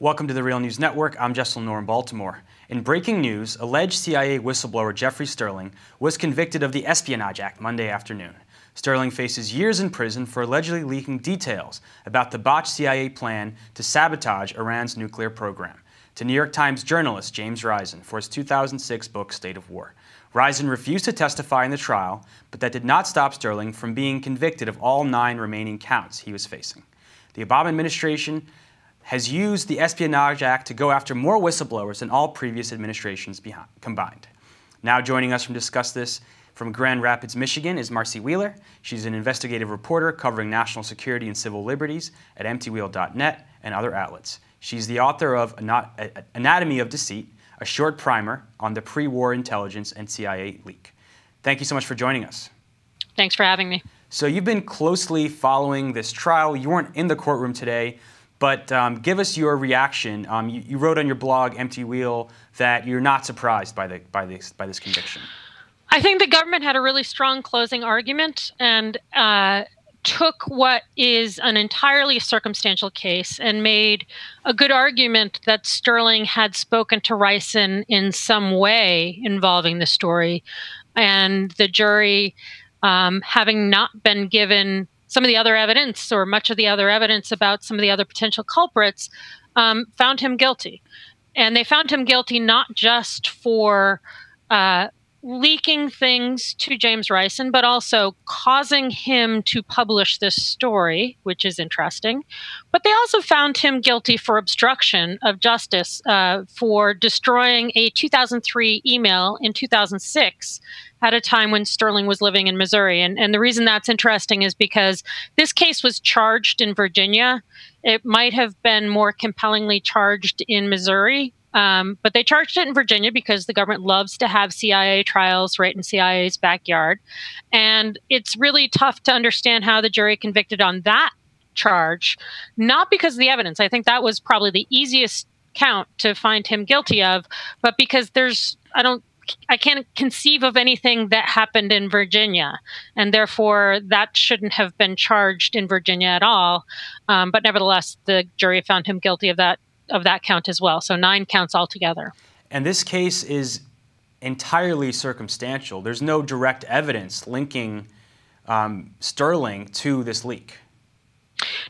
Welcome to the Real News Network. I'm Jess Lenore in Baltimore. In breaking news, alleged CIA whistleblower Jeffrey Sterling was convicted of the Espionage Act Monday afternoon. Sterling faces years in prison for allegedly leaking details about the botched CIA plan to sabotage Iran's nuclear program to New York Times journalist James Risen for his 2006 book, State of War. Risen refused to testify in the trial, but that did not stop Sterling from being convicted of all 9 remaining counts he was facing. The Obama administration has used the Espionage Act to go after more whistleblowers than all previous administrations combined. Now joining us to discuss this from Grand Rapids, Michigan is Marcy Wheeler. She's an investigative reporter covering national security and civil liberties at emptywheel.net and other outlets. She's the author of Anatomy of Deceit, a short primer on the pre-war intelligence and CIA leak. Thank you so much for joining us. Thanks for having me. So you've been closely following this trial. You weren't in the courtroom today, but give us your reaction. You wrote on your blog, Empty Wheel, that you're not surprised by this conviction. I think the government had a really strong closing argument and took what is an entirely circumstantial case and made a good argument that Sterling had spoken to Risen in some way involving the story. And the jury, having not been given some of the other evidence or much of the other evidence about some of the other potential culprits, found him guilty. And they found him guilty not just for leaking things to James Risen, but also causing him to publish this story, which is interesting. But they also found him guilty for obstruction of justice, for destroying a 2003 email in 2006 at a time when Sterling was living in Missouri. And the reason that's interesting is because this case was charged in Virginia. It might have been more compellingly charged in Missouri, but they charged it in Virginia because the government loves to have CIA trials right in CIA's backyard. And it's really tough to understand how the jury convicted on that charge, not because of the evidence. I think that was probably the easiest count to find him guilty of, but because I can't conceive of anything that happened in Virginia, and therefore that shouldn't have been charged in Virginia at all. But nevertheless, the jury found him guilty of that count as well. So 9 counts altogether. And this case is entirely circumstantial. There's no direct evidence linking Sterling to this leak.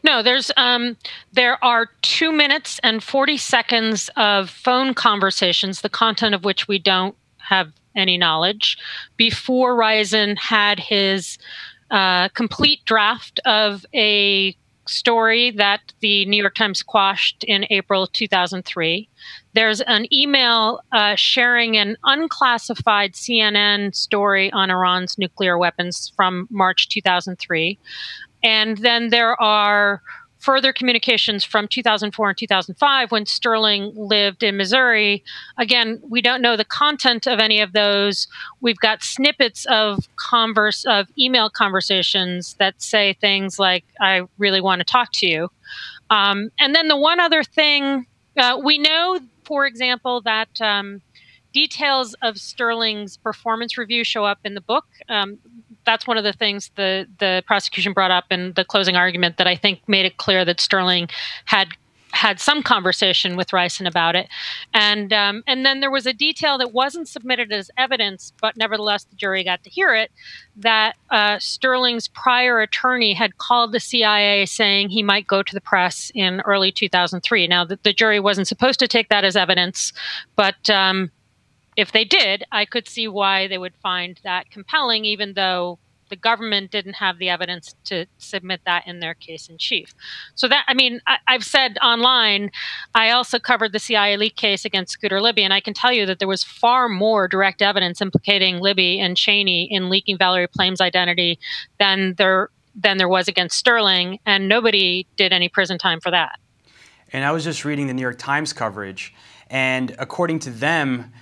No, there are 2 minutes and 40 seconds of phone conversations, the content of which we don't have any knowledge, before Risen had his complete draft of a story that the New York Times quashed in April 2003. There's an email sharing an unclassified CNN story on Iran's nuclear weapons from March 2003. And then there are further communications from 2004 and 2005 when Sterling lived in Missouri. Again, we don't know the content of any of those. We've got snippets of email conversations that say things like, "I really want to talk to you." And then the one other thing, we know, for example, that details of Sterling's performance review show up in the book. That's one of the things the prosecution brought up in the closing argument that I think made it clear that Sterling had some conversation with Risen about it. And then there was a detail that wasn't submitted as evidence, but nevertheless the jury got to hear it, that Sterling's prior attorney had called the CIA saying he might go to the press in early 2003. Now, the jury wasn't supposed to take that as evidence, but if they did, I could see why they would find that compelling, even though the government didn't have the evidence to submit that in their case in chief. So that, I mean, I've said online, I also covered the CIA leak case against Scooter Libby, and I can tell you that there was far more direct evidence implicating Libby and Cheney in leaking Valerie Plame's identity than there was against Sterling, and nobody did any prison time for that. And I was just reading the New York Times coverage, and according to them,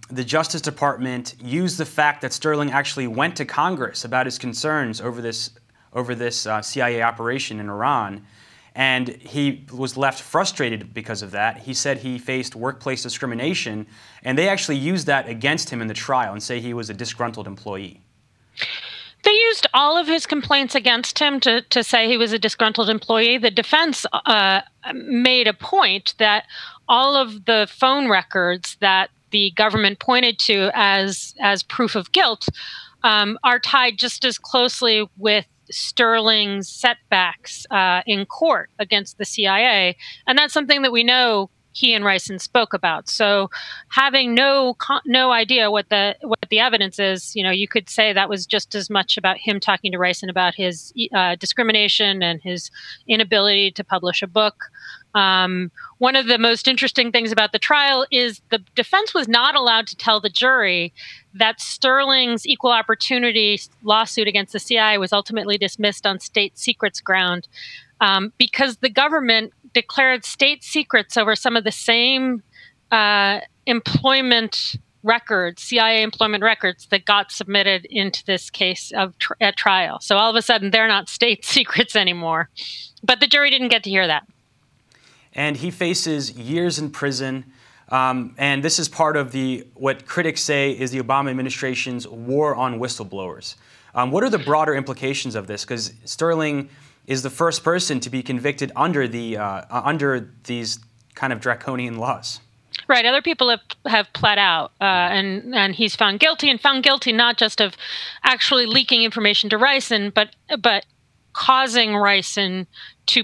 the Justice Department used the fact that Sterling actually went to Congress about his concerns over this CIA operation in Iran, and he was left frustrated because of that. He said he faced workplace discrimination, and they actually used that against him in the trial and say he was a disgruntled employee. They used all of his complaints against him to say he was a disgruntled employee. The defense made a point that all of the phone records that the government pointed to as proof of guilt are tied just as closely with Sterling's setbacks in court against the CIA, and that's something that we know he and Ricin spoke about. So, having no idea what the evidence is, you could say that was just as much about him talking to Ricin about his discrimination and his inability to publish a book. One of the most interesting things about the trial is the defense was not allowed to tell the jury that Sterling's equal opportunity lawsuit against the CIA was ultimately dismissed on state secrets ground, because the government declared state secrets over some of the same employment records, CIA employment records, that got submitted into this case at trial. So all of a sudden, they're not state secrets anymore. But the jury didn't get to hear that. And he faces years in prison. And this is part of what critics say is the Obama administration's war on whistleblowers. What are the broader implications of this? Because Sterling is the first person to be convicted under these kind of draconian laws. Right. Other people have pled out, and he's found guilty, not just of actually leaking information to Ricin, but causing Ricin to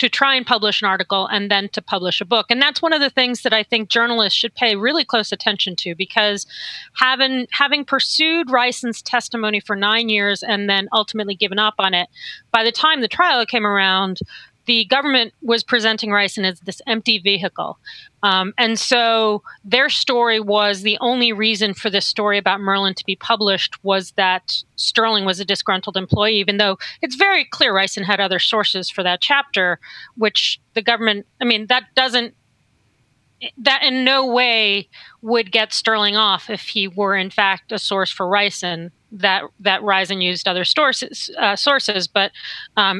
try and publish an article and then to publish a book. And that's one of the things that I think journalists should pay really close attention to, because having pursued Ricin's testimony for 9 years and then ultimately given up on it, by the time the trial came around, the government was presenting Ricin as this empty vehicle. And so their story was the only reason for this story about Merlin to be published was that Sterling was a disgruntled employee, even though it's very clear Ricin had other sources for that chapter, which the government, that in no way would get Sterling off if he were in fact a source for Ricin, that Ricin used other sources, but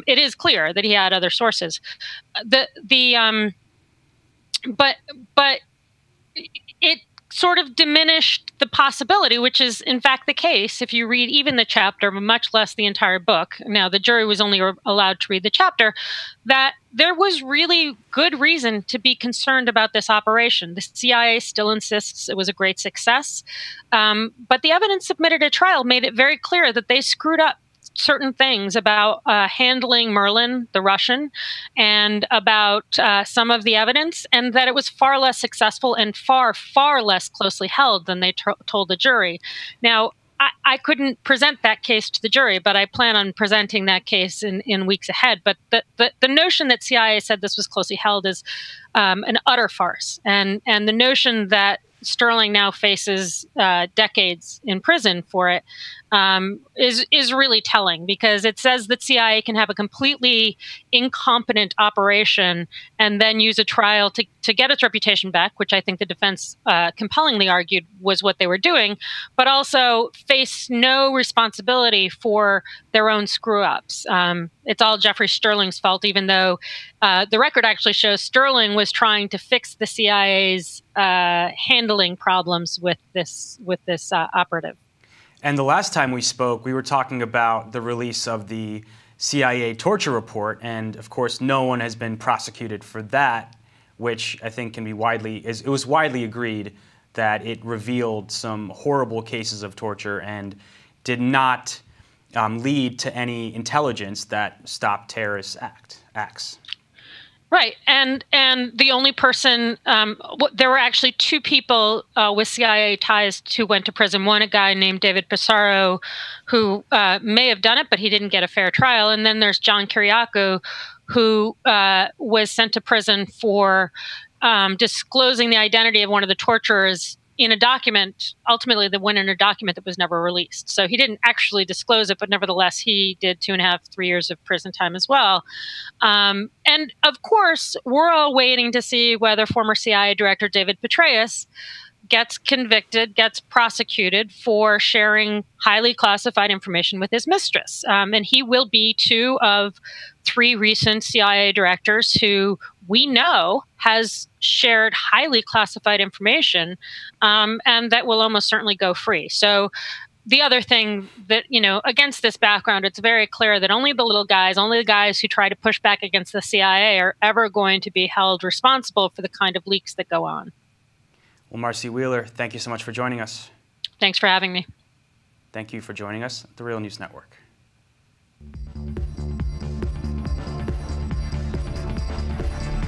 it is clear that he had other sources. But it sort of diminished the possibility, which is in fact the case if you read even the chapter, much less the entire book. Now, the jury was only allowed to read the chapter, that there was really good reason to be concerned about this operation. The CIA still insists it was a great success, but the evidence submitted at trial made it very clear that they screwed up certain things about handling Merlin, the Russian, and about some of the evidence, and that it was far less successful and far, far less closely held than they told the jury. Now, I couldn't present that case to the jury, but I plan on presenting that case in weeks ahead. But the notion that CIA said this was closely held is an utter farce. And the notion that Sterling now faces decades in prison for it is really telling, because it says that CIA can have a completely incompetent operation and then use a trial to get its reputation back, which I think the defense compellingly argued was what they were doing, but also face no responsibility for their own screw-ups. It's all Jeffrey Sterling's fault, even though the record actually shows Sterling was trying to fix the CIA's handling problems with this operative. And the last time we spoke, we were talking about the release of the CIA torture report, and of course, no one has been prosecuted for that, which I think can be it was widely agreed that it revealed some horrible cases of torture and did not lead to any intelligence that stopped terrorist acts. Right, and the only person, there were actually two people with CIA ties who went to prison. One, a guy named David Pissarro, who may have done it, but he didn't get a fair trial. And then there's John Kiriakou, who was sent to prison for disclosing the identity of one of the torturers in a document, ultimately that went in a document that was never released. So he didn't actually disclose it, but nevertheless, he did 2.5, 3 years of prison time as well. And of course, we're all waiting to see whether former CIA Director David Petraeus gets convicted, gets prosecuted for sharing highly classified information with his mistress. And he will be 2 of 3 recent CIA directors who we know has shared highly classified information, and that will almost certainly go free. So the other thing that, against this background, it's very clear that only the little guys, only the guys who try to push back against the CIA are ever going to be held responsible for the kind of leaks that go on. Well, Marcy Wheeler, thank you so much for joining us. Thanks for having me. Thank you for joining us at the Real News Network.